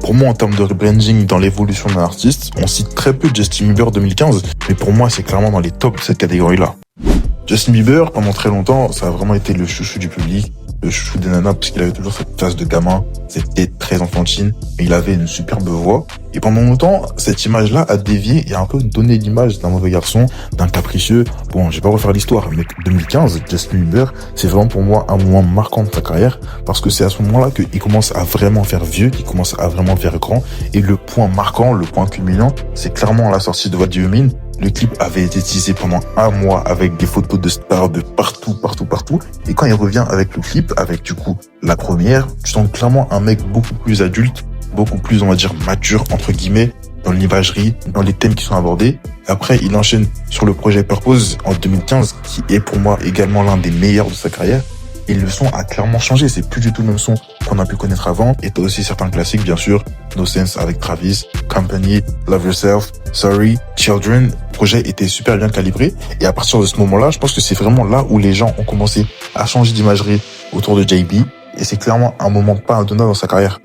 Pour moi, en termes de rebranding dans l'évolution d'un artiste, on cite très peu Justin Bieber 2015, mais pour moi, c'est clairement dans les tops de cette catégorie-là. Justin Bieber, pendant très longtemps, ça a vraiment été le chouchou du public, le chouchou des nanas, parce qu'il avait toujours cette face de gamin, cette tête très enfantine, mais il avait une superbe voix. Et pendant longtemps, cette image-là a dévié et a un peu donné l'image d'un mauvais garçon, d'un capricieux. Bon, je vais pas refaire l'histoire, mais 2015, Justin Bieber, c'est vraiment pour moi un moment marquant de sa carrière, parce que c'est à ce moment-là qu'il commence à vraiment faire vieux, qu'il commence à vraiment faire grand. Et le point marquant, le point culminant, c'est clairement la sortie de What Do You Mean. Le clip avait été teasé pendant un mois avec des photos de stars de partout. Et quand il revient avec le clip, avec du coup la première, tu sens clairement un mec beaucoup plus adulte, beaucoup plus, on va dire, mature, entre guillemets, dans l'imagerie, dans les thèmes qui sont abordés. Après, il enchaîne sur le projet Purpose en 2015, qui est pour moi également l'un des meilleurs de sa carrière. Et le son a clairement changé. C'est plus du tout le même son qu'on a pu connaître avant. Et t'as aussi certains classiques, bien sûr. No Sense avec Travis, Company, Love Yourself, Sorry, Children. Le projet était super bien calibré. Et à partir de ce moment-là, je pense que c'est vraiment là où les gens ont commencé à changer d'imagerie autour de JB. Et c'est clairement un moment pas indéniable dans sa carrière.